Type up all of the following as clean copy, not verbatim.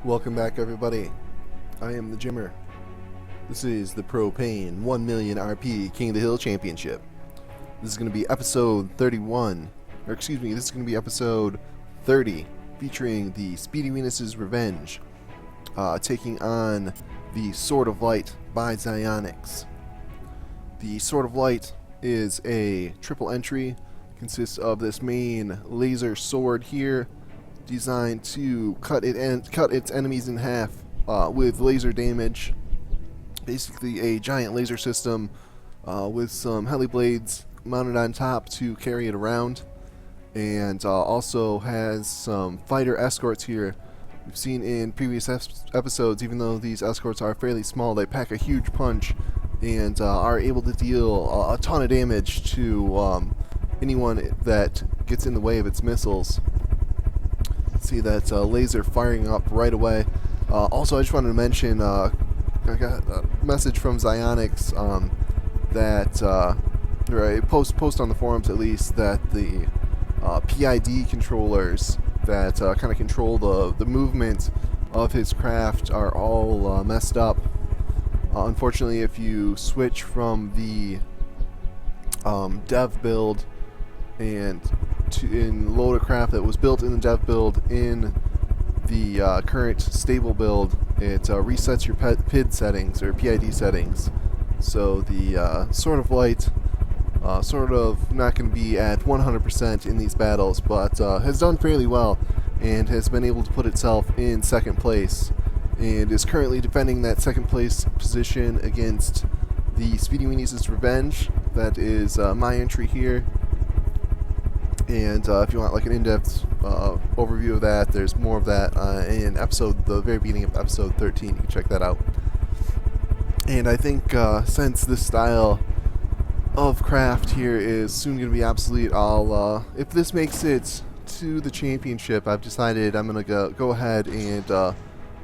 Welcome back, everybody. I am the Jimmer. This is the Propane 1 million RP King of the Hill Championship. This is going to be episode 31, or excuse me, this is going to be episode 30, featuring the Speedy Venus's Revenge, taking on the Sword of Light by Xionyx. The Sword of Light is a triple entry, consists of this main laser sword here, designed to cut its enemies in half with laser damage. Basically a giant laser system with some heli blades mounted on top to carry it around, and also has some fighter escorts here. We've seen in previous episodes, even though these escorts are fairly small, they pack a huge punch and are able to deal a ton of damage to anyone that gets in the way of its missiles. See that laser firing up right away. Also, I just wanted to mention, I got a message from Xionyx that, or post on the forums at least, that the PID controllers that kind of control the movement of his craft are all messed up. Unfortunately, if you switch from the dev build and load a craft that was built in the dev build in the current stable build, it resets your PID settings, or PID settings. So the Sword of Light sort of not going to be at 100% in these battles, but has done fairly well and has been able to put itself in second place, and is currently defending that second place position against the Speedy Venus's Revenge. That is my entry here. And if you want like an in-depth overview of that, there's more of that in the very beginning of episode 13. You can check that out. And I think since this style of craft here is soon going to be obsolete, I'll if this makes it to the championship, I've decided I'm going to go ahead and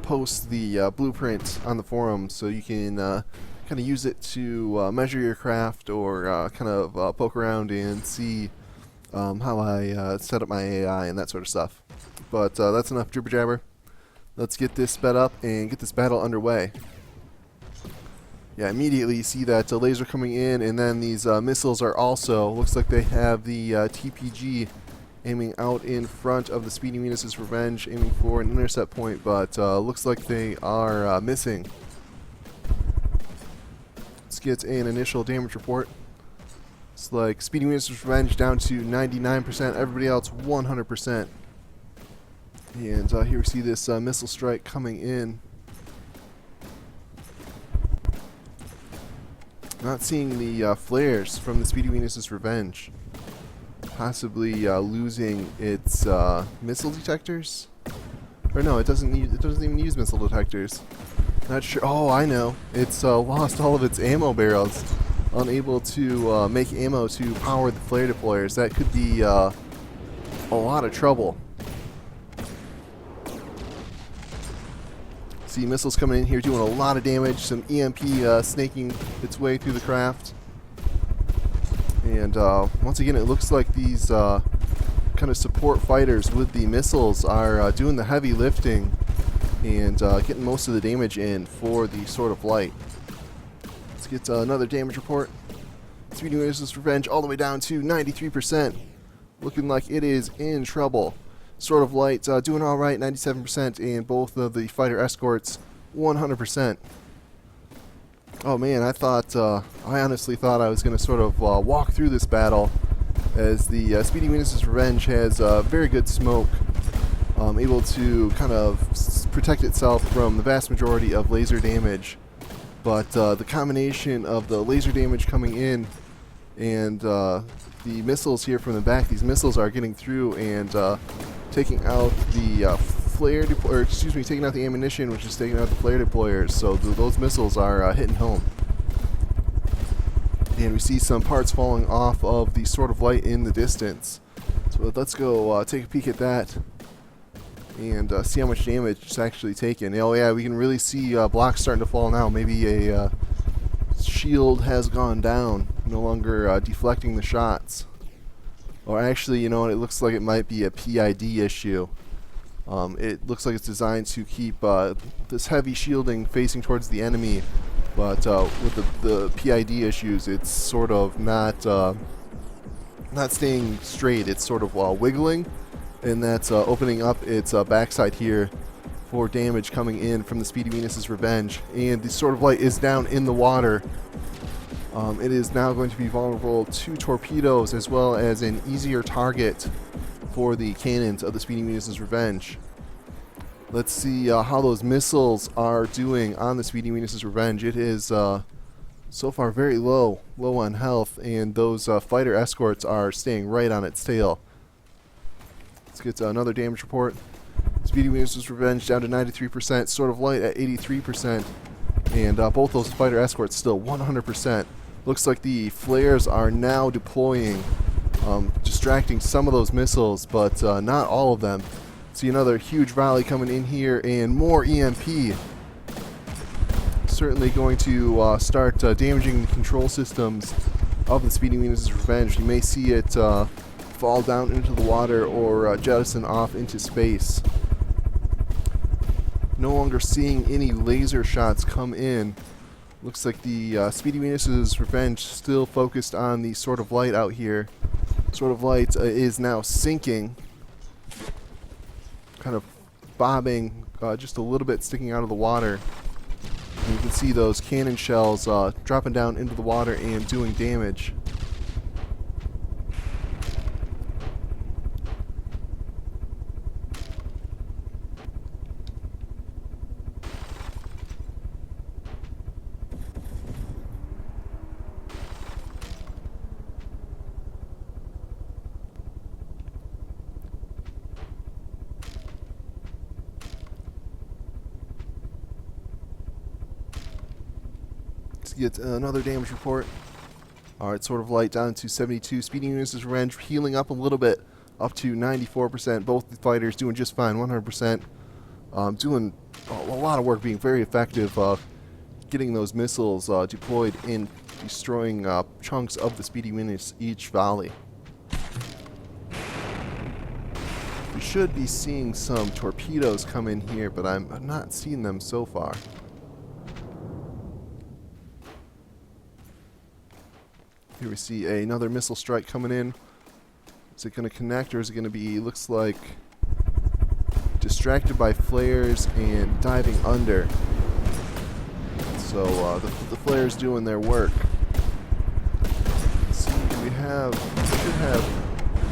post the blueprint on the forum, so you can kind of use it to measure your craft, or kind of poke around and see how I set up my AI and that sort of stuff. But that's enough jibber jabber. Let's get this sped up and get this battle underway. Yeah, immediately you see that laser coming in, and then these missiles are also, looks like they have the TPG aiming out in front of the Speedy Venus's Revenge, aiming for an intercept point, but looks like they are missing. Let's get an initial damage report. It's like Speedy Venus's Revenge down to 99%, everybody else 100%. And here we see this missile strike coming in. Not seeing the flares from the Speedy Venus's Revenge. Possibly losing its missile detectors? Or no, it doesn't even use missile detectors. Not sure. Oh, I know. It's lost all of its ammo barrels. Unable to make ammo to power the flare deployers. That could be a lot of trouble. See missiles coming in here doing a lot of damage. Some EMP snaking its way through the craft. And once again, it looks like these kind of support fighters with the missiles are doing the heavy lifting and getting most of the damage in for the Sword of Light. Let's get another damage report. Speedy Venus's Revenge all the way down to 93%. Looking like it is in trouble. Sword of Light doing alright, 97%, and both of the fighter escorts 100%. Oh man, I honestly thought I was going to sort of walk through this battle, as the Speedy Venus's Revenge has very good smoke, able to kind of protect itself from the vast majority of laser damage. But the combination of the laser damage coming in and the missiles here from the back, these missiles are getting through and taking out the taking out the ammunition, which is taking out the flare deployers. So those missiles are hitting home. And we see some parts falling off of the Sword of Light in the distance. So let's go take a peek at that and see how much damage it's actually taken. Oh yeah, we can really see blocks starting to fall now. Maybe a shield has gone down, no longer deflecting the shots. Or actually, you know what, it looks like it might be a PID issue. It looks like it's designed to keep this heavy shielding facing towards the enemy, but with the PID issues, it's sort of not staying straight. It's sort of wiggling, and that's opening up its backside here for damage coming in from the Speedy Venus's Revenge. And the Sword of Light is down in the water. It is now going to be vulnerable to torpedoes as well as an easier target for the cannons of the Speedy Venus's Revenge. Let's see how those missiles are doing on the Speedy Venus's Revenge. It is so far very low on health, and those fighter escorts are staying right on its tail. Let's get to another damage report. Speedy Venus's Revenge down to 93%, Sword of Light at 83%, and both those fighter escorts still 100%. Looks like the flares are now deploying, distracting some of those missiles, but not all of them. See another huge volley coming in here, and more EMP. Certainly going to start damaging the control systems of the Speedy Venus's Revenge. You may see it fall down into the water or jettison off into space. No longer seeing any laser shots come in. Looks like the Speedy Venus's Revenge still focused on the Sword of Light out here. Sword of Light is now sinking, kind of bobbing just a little bit, sticking out of the water. And you can see those cannon shells dropping down into the water and doing damage. Get another damage report. Alright, Sword of Light down to 72. Speedy Venus's Revenge healing up a little bit, up to 94%. Both the fighters doing just fine, 100%. Doing a lot of work, being very effective, getting those missiles deployed in, destroying chunks of the Speedy Venus each volley. We should be seeing some torpedoes come in here, but I'm not seeing them so far. Here we see another missile strike coming in. Is it going to connect, or is it going to be, looks like, distracted by flares and diving under? So the flares doing their work. Let's see, we should have,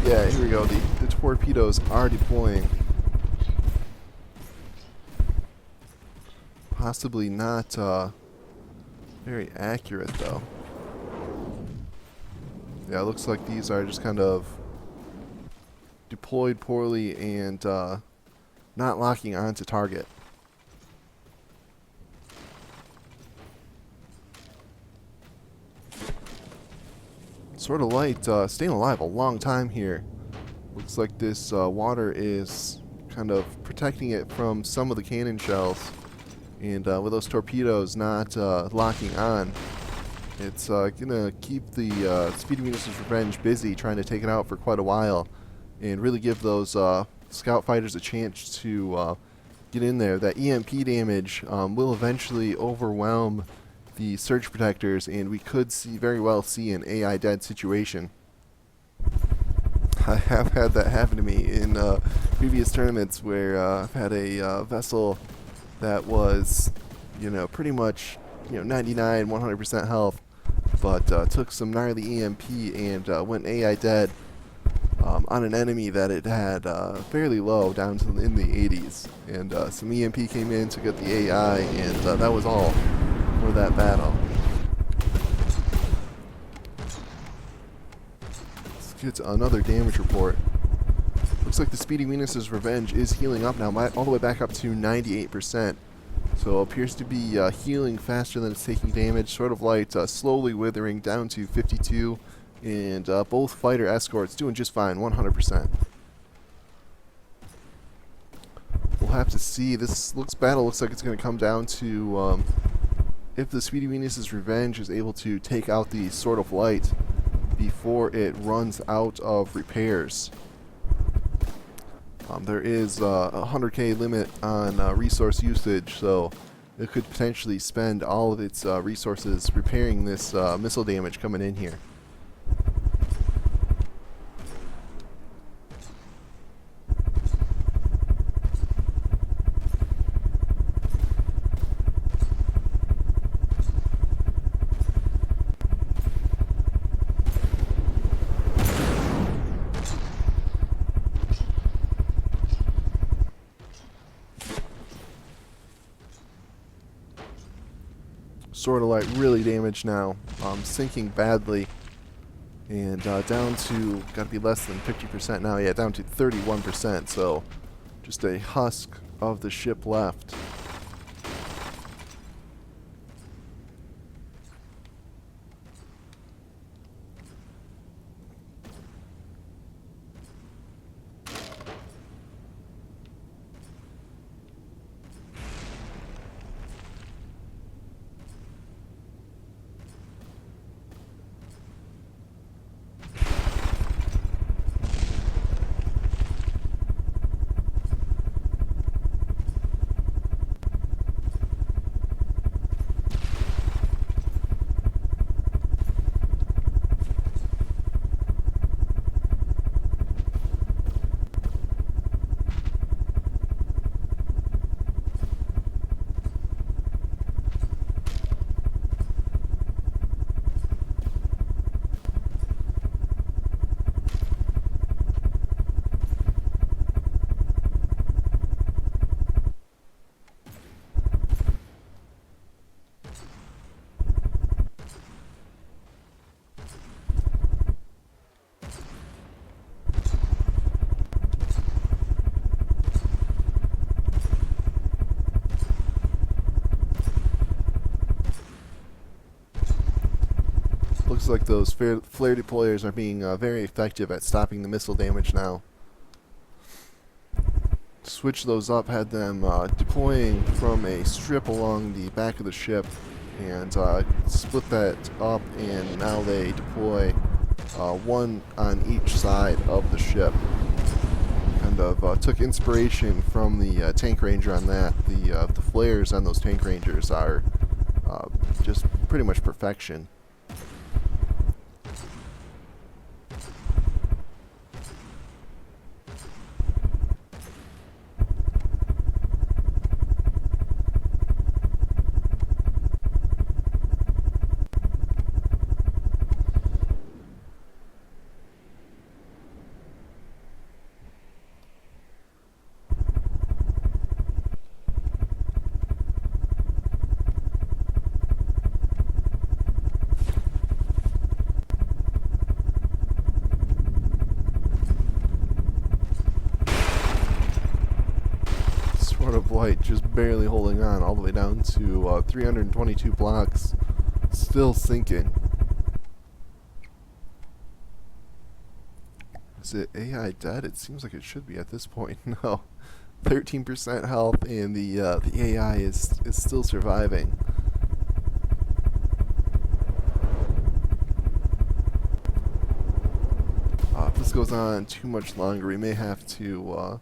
yeah, here we go. The torpedoes are deploying. Possibly not very accurate though. Yeah, it looks like these are just kind of deployed poorly and not locking onto target. Sword of Light staying alive a long time here. Looks like this water is kind of protecting it from some of the cannon shells. And with those torpedoes not locking on, it's gonna keep the Speedy Venus's Revenge busy, trying to take it out for quite a while, and really give those scout fighters a chance to get in there. That EMP damage will eventually overwhelm the surge protectors, and we could very well see an AI dead situation. I have had that happen to me in previous tournaments where I've had a vessel that was, pretty much, 99, 100% health, but took some gnarly EMP and went AI dead on an enemy that it had fairly low, down to in the 80s. And some EMP came in to get the AI, and that was all for that battle. Let's get to another damage report. Looks like the Speedy Venus's Revenge is healing up now, all the way back up to 98%. So it appears to be healing faster than it's taking damage. Sword of Light slowly withering down to 52, and both fighter escorts doing just fine, 100%. We'll have to see. This battle looks like it's going to come down to if the Speedy Venus's Revenge is able to take out the Sword of Light before it runs out of repairs. There is a 100k limit on resource usage, so it could potentially spend all of its resources repairing this missile damage coming in here. Sort of like really damaged now, sinking badly, and down to, gotta be less than 50% now, yeah, down to 31%, so just a husk of the ship left. Looks like those flare deployers are being very effective at stopping the missile damage now. Switch those up, had them deploying from a strip along the back of the ship, and split that up, and now they deploy one on each side of the ship. Kind of took inspiration from the tank ranger on that. The flares on those tank rangers are just pretty much perfection. Of light just barely holding on all the way down to 322 blocks, still sinking. Is it AI dead? It seems like it should be at this point. No, 13% health, and the AI is still surviving. If this goes on too much longer, we may have to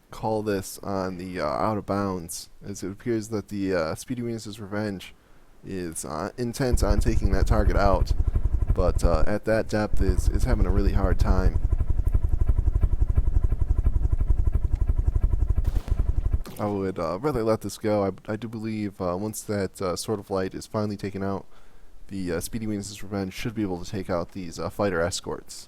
call this on the out of bounds, as it appears that the Speedy Venus's Revenge is intent on taking that target out, but at that depth is having a really hard time. I would rather let this go. I do believe once that Sword of Light is finally taken out, the Speedy Venus's Revenge should be able to take out these fighter escorts.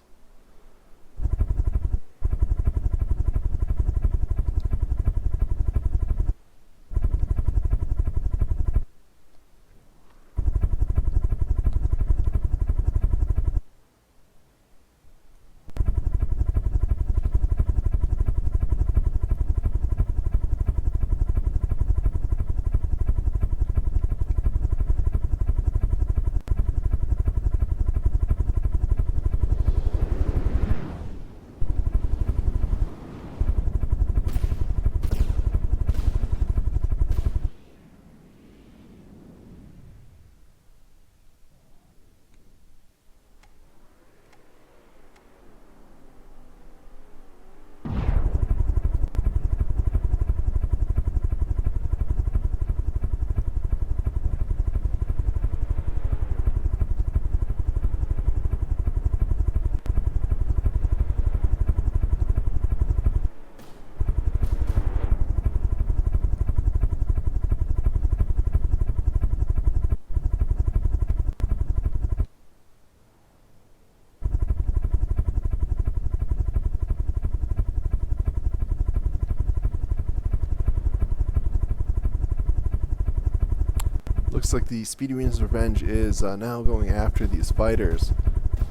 Looks like the Speedy Venus Revenge is now going after these fighters,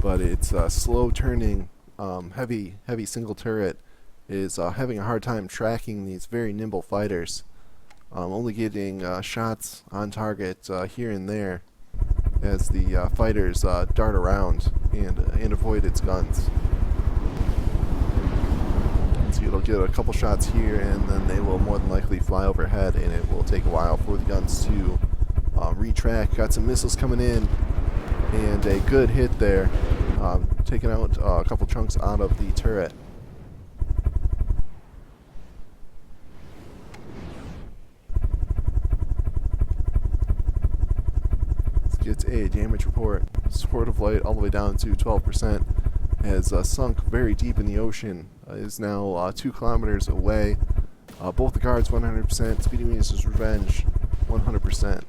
but its slow turning, heavy single turret is having a hard time tracking these very nimble fighters. Only getting shots on target here and there as the fighters dart around and avoid its guns. So it'll get a couple shots here, and then they will more than likely fly overhead, and it will take a while for the guns to retract. Got some missiles coming in, and a good hit there, taking out a couple chunks out of the turret. Let's get a damage report. Sword of Light all the way down to 12%. Has sunk very deep in the ocean. Is now 2 kilometers away. Both the guards 100%. Speedy Venus' Revenge 100%.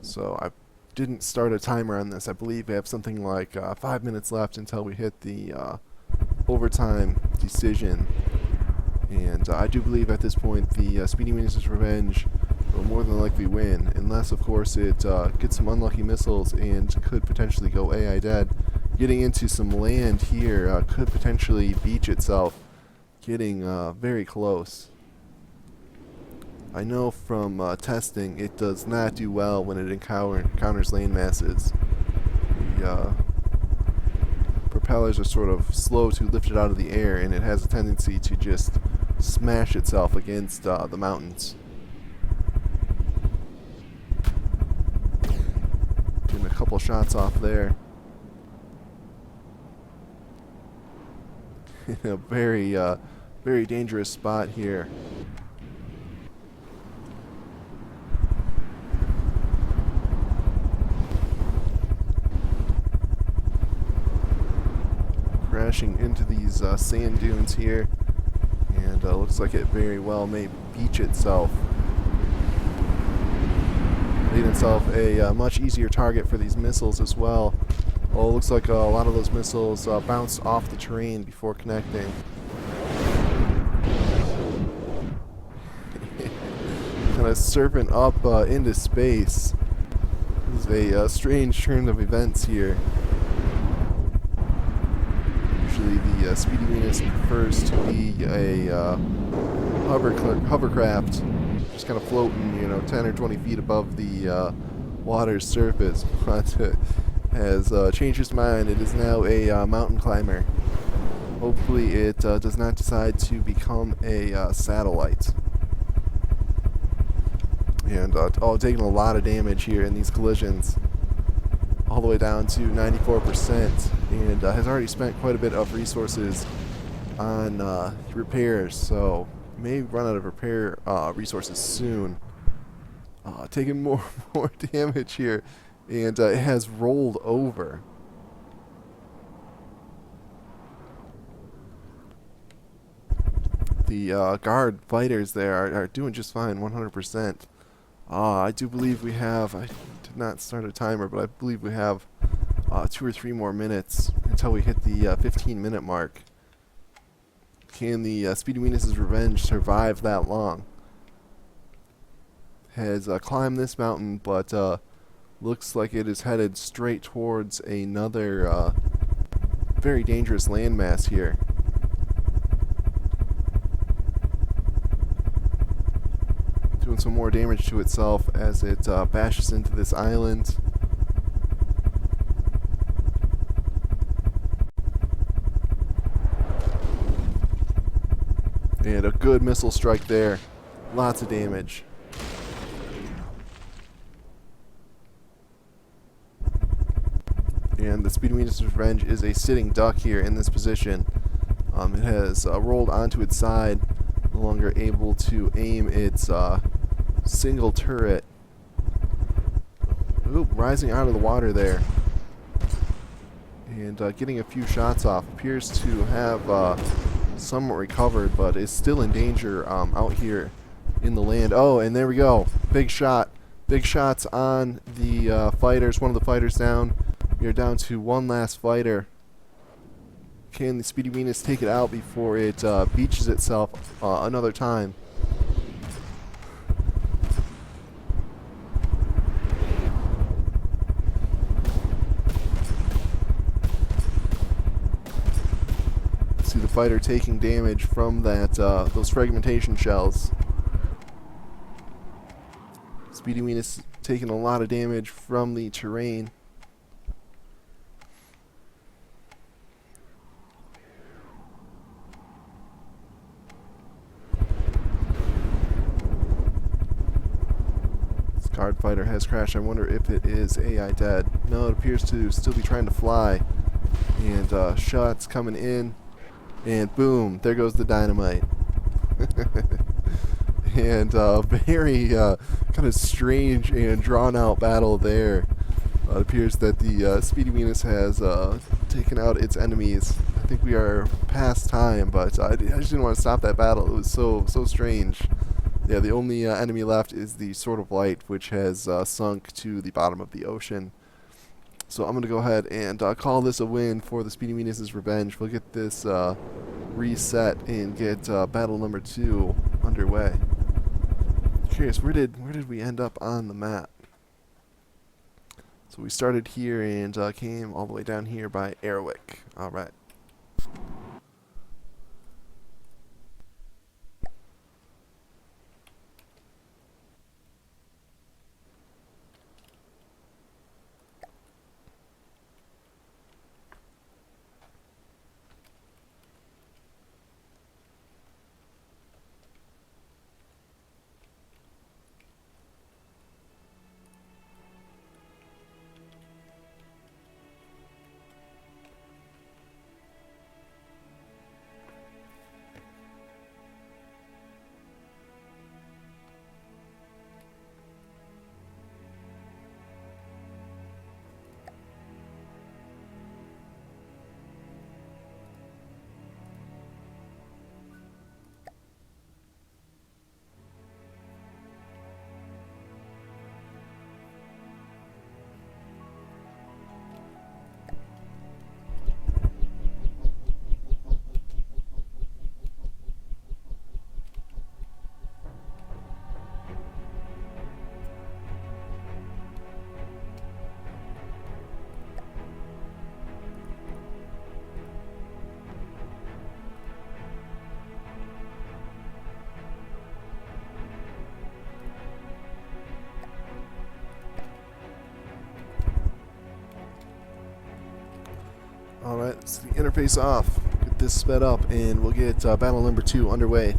So I didn't start a timer on this. I believe we have something like 5 minutes left until we hit the overtime decision. And I do believe at this point the Speedy Venus' Revenge will more than likely win, unless of course it gets some unlucky missiles and could potentially go AI dead. Getting into some land here could potentially beach itself, getting very close. I know from testing it does not do well when it encounters land masses. The propellers are sort of slow to lift it out of the air, and it has a tendency to just smash itself against the mountains. Getting a couple shots off there. In a very dangerous spot here. Crashing into these sand dunes here, and looks like it very well may beach itself. Made itself a much easier target for these missiles as well. Oh, looks like a lot of those missiles bounced off the terrain before connecting. Kind of surfing up into space. This is a strange turn of events here. Usually the Speedy Venus prefers to be a hovercraft, just kind of floating, 10 or 20 feet above the water's surface. But has changed his mind. It is now a mountain climber. Hopefully it does not decide to become a satellite. And taking a lot of damage here in these collisions, all the way down to 94%, and has already spent quite a bit of resources on repairs, so may run out of repair resources soon. Taking more damage here, and it has rolled over. The guard fighters there are doing just fine, 100%. I do believe we have, I did not start a timer, but I believe we have 2 or 3 more minutes until we hit the 15-minute mark. Can the Speedy Venus' Revenge survive that long? Has climbed this mountain, but looks like it is headed straight towards another very dangerous landmass here. Doing some more damage to itself as it bashes into this island. And a good missile strike there. Lots of damage. And the Speedy Venus' Revenge is a sitting duck here in this position. It has rolled onto its side, no longer able to aim its single turret. Oop, rising out of the water there. And getting a few shots off. Appears to have somewhat recovered, but is still in danger out here in the land. Oh, and there we go. Big shot. Big shots on the fighters. One of the fighters down. We are down to one last fighter. Can the Speedy Venus take it out before it beaches itself another time? fighter taking damage from that those fragmentation shells. Speedy Venus taking a lot of damage from the terrain. This guard fighter has crashed. I wonder if it is AI dead. No, it appears to still be trying to fly. And shots coming in. And boom, there goes the dynamite. And very kind of strange and drawn out battle there. It appears that the Speedy Venus has taken out its enemies. I think we are past time, but I just didn't want to stop that battle. It was so strange. Yeah, the only enemy left is the Sword of Light, which has sunk to the bottom of the ocean. So I'm going to go ahead and call this a win for the Speedy Venus's Revenge. We'll get this reset and get battle number 2 underway. Curious, where did we end up on the map? So we started here and came all the way down here by Airwick. All right. Alright, let's get the interface off, get this sped up, and we'll get battle number 2 underway.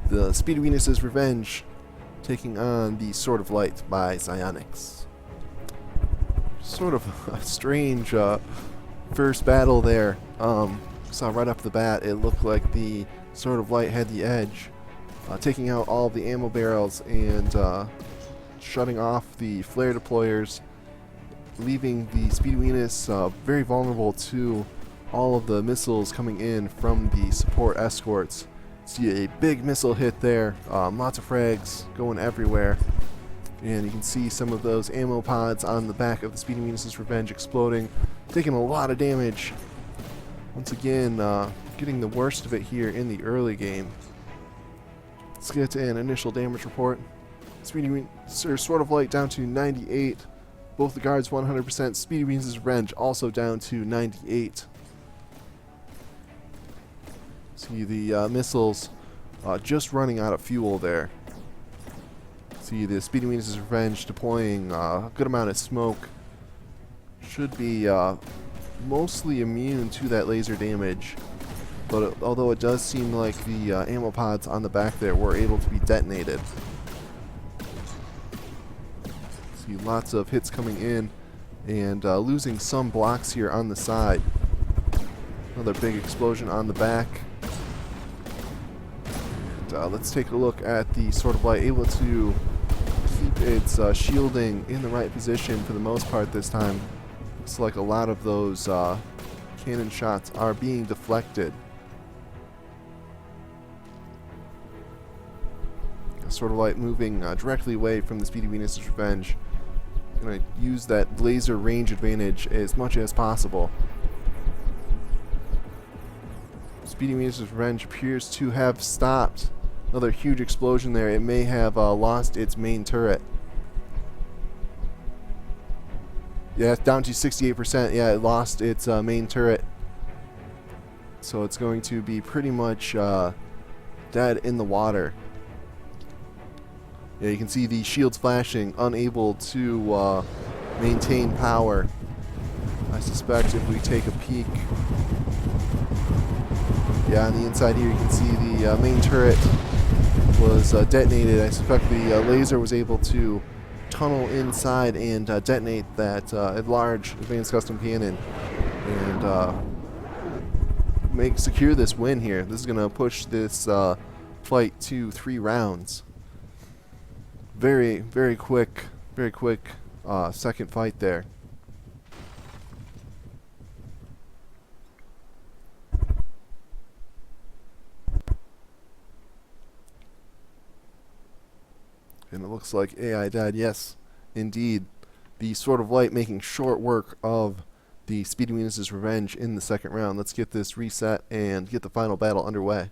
The Speedy Venus's Revenge taking on the Sword of Light by Xionyx. Sort of a strange first battle there. Saw right off the bat it looked like the Sword of Light had the edge, taking out all the ammo barrels and shutting off the flare deployers, leaving the Speedy Venus very vulnerable to all of the missiles coming in from the support escorts. See a big missile hit there, lots of frags going everywhere, and you can see some of those ammo pods on the back of the Speedy Venus's Revenge exploding, taking a lot of damage. Once again, getting the worst of it here in the early game. Let's get an initial damage report. Sword of Light down to 98. Both the guards 100%. Speedy Venus's Revenge also down to 98. See the missiles just running out of fuel there. See the Speedy Venus's Revenge deploying a good amount of smoke. Should be mostly immune to that laser damage. But although it does seem like the ammo pods on the back there were able to be detonated. See lots of hits coming in and losing some blocks here on the side. Another big explosion on the back. And, let's take a look at the Sword of Light, able to keep its shielding in the right position for the most part this time. Looks like a lot of those cannon shots are being deflected. Sword of Light moving directly away from the Speedy Venus's Revenge. Going to use that laser range advantage as much as possible. Speedy Venus's Revenge appears to have stopped. Another huge explosion there. It may have lost its main turret. Yeah, it's down to 68%. Yeah, it lost its main turret. So it's going to be pretty much dead in the water. Yeah, you can see the shields flashing, unable to maintain power. I suspect if we take a peek, yeah, on the inside here you can see the main turret was detonated. I suspect the laser was able to tunnel inside and detonate that large advanced custom cannon and secure this win here. This is going to push this fight to 3 rounds. Very quick second fight there. And it looks like AI died. Yes, indeed. The Sword of Light making short work of the Speedy Venus' Revenge in the second round. Let's get this reset and get the final battle underway.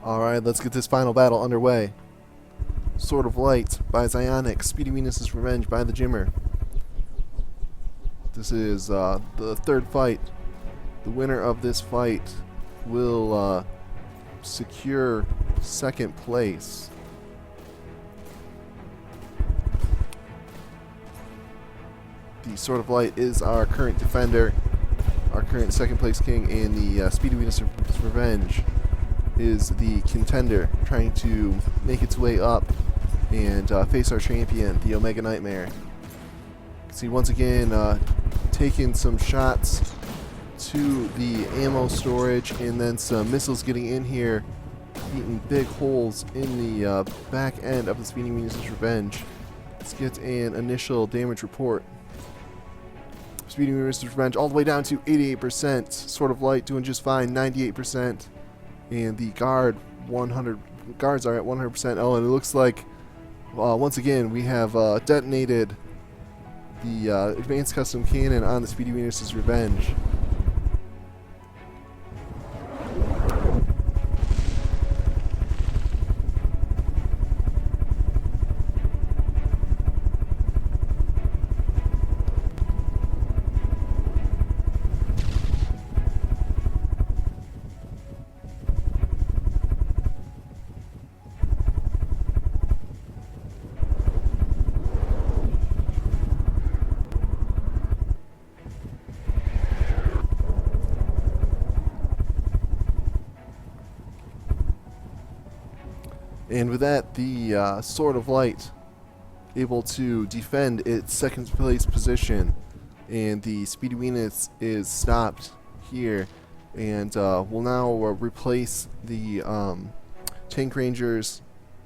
Alright, let's get this final battle underway. Sword of Light by Zionic, Speedy Venus' Revenge by the Jimmer. This is the third fight. The winner of this fight will secure second place. The Sword of Light is our current defender, our current second place king, and the Speedy Venus' Revenge is the contender, trying to make its way up and face our champion, the Omega Nightmare. You can see once again taking some shots to the ammo storage, and then some missiles getting in here, eating big holes in the back end of the Speedy Venus' Revenge. Let's get an initial damage report. Speedy Venus' Revenge all the way down to 88%. Sword of Light doing just fine, 98%. And the guards are at 100%. Oh, and it looks like once again we have detonated the advanced custom cannon on the Speedy Venus' Revenge. And with that, the Sword of Light able to defend its second place position, and the Speedy Venus is stopped here, and will now replace the Tank Rangers.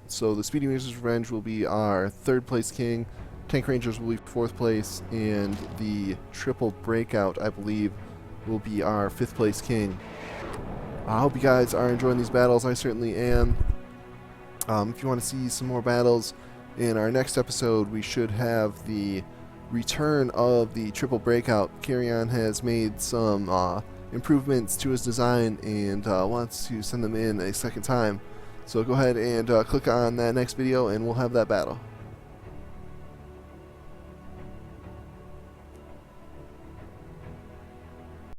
So the Speedy Venus' Revenge will be our third place king, Tank Rangers will be fourth place, and the Triple Breakout, I believe, will be our fifth place king. I hope you guys are enjoying these battles. I certainly am. If you want to see some more battles, in our next episode we should have the return of the Triple Breakout. Carrion has made some improvements to his design and wants to send them in a second time. So go ahead and click on that next video and we'll have that battle.